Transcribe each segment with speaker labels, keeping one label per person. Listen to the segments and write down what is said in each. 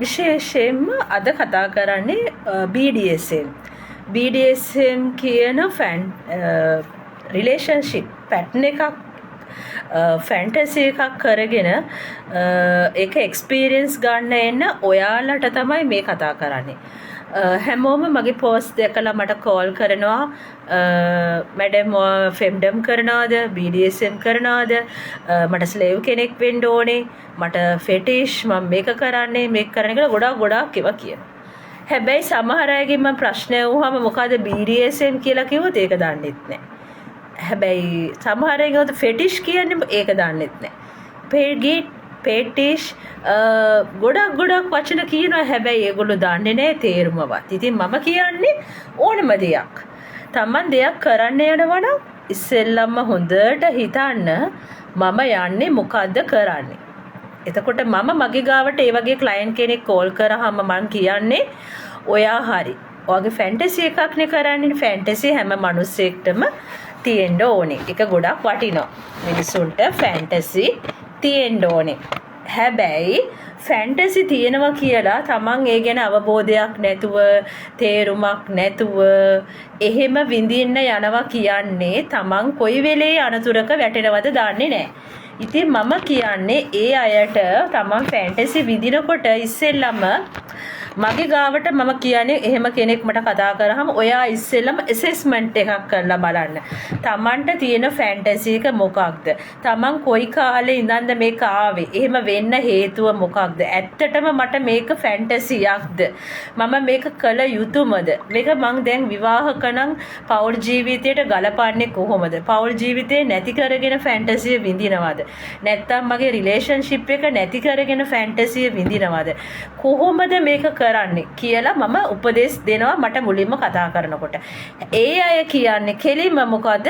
Speaker 1: විශේෂයෙන්ම අද කතා කරන්නේ BDSM. BDSM කියන රිලේෂන්ෂිප් පැටර්න් එකක් ෆැන්ටසි එකක් කරගෙන ඒක එක්ස්පීරියන්ස් ගන්න එන්න ඔයාලට තමයි මේ කතා කරන්නේ. හැමෝම මගේ පෝස්ට් දැකලා මට කෝල් කරනවා මැඩම් ෆෙම්ඩම් කරනවද BDSM කරනවද මට ස්ලේව් කෙනෙක් වෙන්න ඕනේ මට ෆෙටිෂ් මම මේක කරන්නේ මේක කරන්නේ කියලා ගොඩාක් ඒවා කියනවා. හැබැයි සමහර අයගෙන් මම ප්‍රශ්න අහුවම මොකද BDSM කියලා කිව්වොත් ඒක දන්නෙත් නැහැ. හැබැයි සමහර අය කිව්වොත් ෆෙටිෂ් කියන්නේ ඒක දන්නෙත් නැහැ. පෙටිෂ් ගොඩක් වචන කියනවා හැබැයි ඒගොල්ලෝ දන්නේ නැහැ තේරුමවත්. ඉතින් මම කියන්නේ ඕනම දෙයක්. Taman දෙයක් කරන්න යනවා නම් ඉස්සෙල්ලම හොඳට හිතන්න මම යන්නේ මොකද්ද කරන්නේ. එතකොට මම මගේ ගාවට ඒ වගේ ක්ලයන්ට් කෙනෙක් කෝල් කරාම මම කියන්නේ ඔයා හරි. ඔයාගේ ෆැන්ටසි එකක් නේ කරන්නේ. ෆැන්ටසි හැම මිනිස්සෙක්ටම තියෙන්න ඕනේ. ඒක ගොඩක් වටිනවා. මිනිසුන්ට ෆැන්ටසි තියෙන්න ඕනේ. හැබැයි ෆැන්ටසි තියෙනවා කියලා තමන් ඒ ගැන අවබෝධයක් නැතුව තේරුමක් නැතුව එහෙම විඳින්න යනවා කියන්නේ තමන් කොයි වෙලේ අනතුරක වැටෙනවද දන්නේ නැහැ. ඉතින් මම කියන්නේ ඒ අයට තමන් ෆැන්ටසි විඳිනකොට ඉස්සෙල්ලම මගේ ගාවට මම කියන්නේ එහෙම කෙනෙක් මට කතා කරාම ඔයා ඉස්සෙල්ලම ඇසෙස්මන්ට් එකක් කරලා බලන්න. Tamanට තියෙන ෆැන්ටසි එක මොකක්ද? Taman කොයි කාලේ ඉඳන්ද මේක ආවේ? එහෙම වෙන්න හේතුව මොකක්ද? ඇත්තටම මට මේක ෆැන්ටසියක්ද? මම මේක කළ යුතුමද? මේක මං දැන් විවාහක නම් පෞල් ජීවිතයට ගලපන්නේ කොහොමද? පෞල් ජීවිතේ නැති කරගෙන ෆැන්ටසිය විඳිනවද? නැත්නම් මගේ රිලේෂන්ෂිප් එක නැති කරගෙන ෆැන්ටසිය විඳිනවද? කොහොමද මේක කරන්නේ කියලා මම උපදෙස් දෙනවා මට මුලින්ම කතා කරනකොට. ඒ අය කියන්නේ කෙලින්ම මොකද්ද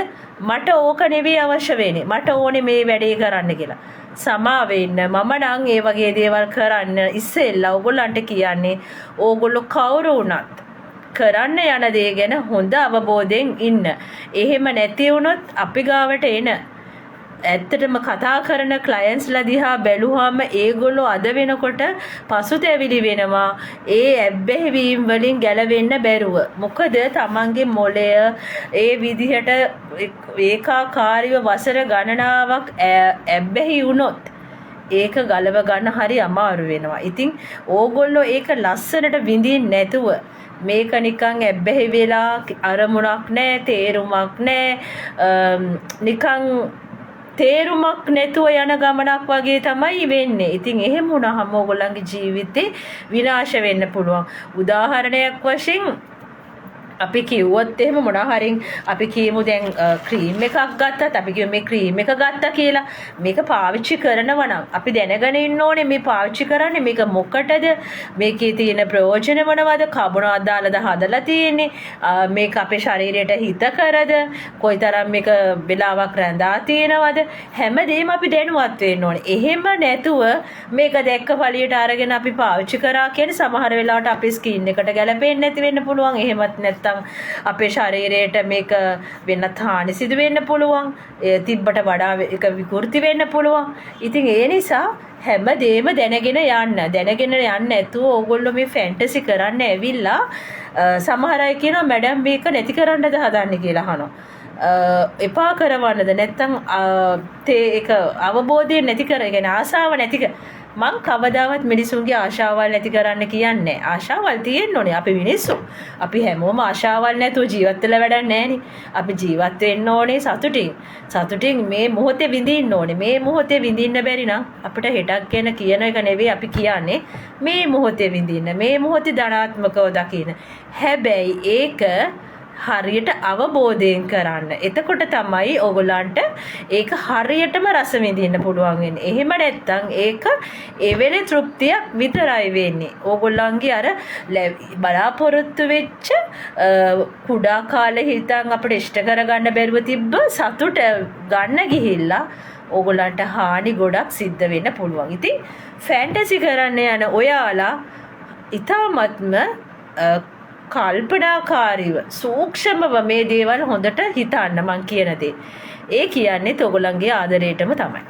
Speaker 1: මට ඕක නෙවෙයි අවශ්‍ය වෙන්නේ. මට ඕනේ මේ වැඩේ කරන්න කියලා. සමා වෙන්න මම නම් ඒ වගේ දේවල් කරන්න ඉස්සෙල්ලා ඕගොල්ලන්ට කියන්නේ ඕගොල්ලෝ කවුරු වුණත් කරන්න යන දේ ගැන හොඳ අවබෝධයෙන් ඉන්න. එහෙම නැති වුණොත් අපි ගාවට එන ඇත්තටම කතා කරන ක්ලයන්ට්ස්ලා දිහා බැලුවාම ඒගොල්ලෝ අද වෙනකොට පසුතැවිලි වෙනවා. ඒ ඇබ්බැහිවීම් වලින් ගැලවෙන්න බැරුව. මොකද තමන්ගේ මොළය ඒ විදිහට ඒකාකාරීව වසර ගණනාවක් ඇබ්බැහි වුණොත් ඒක ගලව ගන්න හරි අමාරු වෙනවා. ඉතින් ඕගොල්ලෝ ඒක ලස්සනට විඳින්න නැතුව මේක නිකන් ඇබ්බැහි වෙලා අරමුණක් නැහැ තේරුමක් නැහැ නිකන් තේරුමක් නැතුව යන ගමනක් වගේ තමයි වෙන්නේ. ඉතින් එහෙම වුණාම ඕගොල්ලන්ගේ ජීවිතේ විනාශ වෙන්න පුළුවන්. උදාහරණයක් වශයෙන් අපි කිව්වොත් එහෙම මොනවා හරි අපි කියමු දැන් ක්‍රීම් එකක් ගත්තත් අපි කියමු මේ ක්‍රීම් එක ගත්තා කියලා මේක පාවිච්චි කරනවා නම් අපි දැනගෙන ඉන්න ඕනේ මේ පාවිච්චි කරන්නේ මේක මොකටද මේකේ තියෙන ප්‍රයෝජන මොනවද කබුණ අදාළද හදලා තියෙන්නේ මේක අපේ ශරීරයට හිත කරද කොයිතරම් මේක වෙලාවක් රැඳා තියෙනවද හැමදේම අපි දැනුවත් වෙන්න ඕනේ. එහෙම නැතුව මේක දැක්ක පළියට අරගෙන අපි පාවිච්චි කරා කියන්නේ සමහර වෙලාවට අපේ ස්කින් එකට ගැලපෙන්නේ නැති වෙන්න පුළුවන්. එහෙමත් නැත්නම් අපේ ශරීරයට මේක වෙනත් හානි සිදු වෙන්න පුළුවන්. තිබ්බට වඩා ඒක විකෘති වෙන්න පුළුවන්. ඉතින් ඒ නිසා හැමදේම දැනගෙන යන්න. දැනගෙන යන්න නැතුව ඕගොල්ලෝ මේ ෆැන්ටසි කරන්න ඇවිල්ලා සමහර අය කියනවා මැඩම් මේක නැති කරන්නද හදන්නේ කියලා අහනවා. එපා කරවන්නද නැත්නම් ඒක අවබෝධය නැති කරගෙන ආසාව නැති මං කවදාවත් මිනිසුන්ගේ ආශාවල් නැති කරන්න කියන්නේ. ආශාවල් තියෙන්න ඕනේ. අපි මිනිස්සු. අපි හැමෝම ආශාවල් නැතුව ජීවත් වෙලා වැඩක් නැහැනේ. අපි ජීවත් වෙන්න ඕනේ සතුටින්. සතුටින් මේ මොහොතේ විඳින්න ඕනේ. මේ මොහොතේ විඳින්න බැරි නම් අපිට හෙටක් ගැන කියන එක නෙවෙයි අපි කියන්නේ. මේ මොහොතේ විඳින්න. මේ මොහොතේ ධනාත්මකව දකින්න. හැබැයි ඒක හරියට අවබෝධයෙන් කරන්න. එතකොට තමයි ඕගොල්ලන්ට ඒක හරියටම රස විඳින්න පුළුවන් වෙන්නේ. එහෙම නැත්නම් ඒක එවෙලේ තෘප්තියක් විතරයි වෙන්නේ. ඕගොල්ලන්ගේ අර බලාපොරොත්තු වෙච්ච කුඩා කාලේ හිතන් අපිට ඉෂ්ට කරගන්න බැරුව තිබ්බ සතුට ගන්න ගිහිල්ලා ඕගොල්ලන්ට හානි ගොඩක් සිද්ධ වෙන්න පුළුවන්. ඉතින් ෆැන්ටසි කරන්න යන ඔයාලා ඊටාත්ම කල්පනාකාරීව සූක්ෂමව මේ දේවල් හොඳට හිතන්න මං කියන දේ. ඒ කියන්නේ ඔයගොල්ලන්ගේ ආදරේටම තමයි.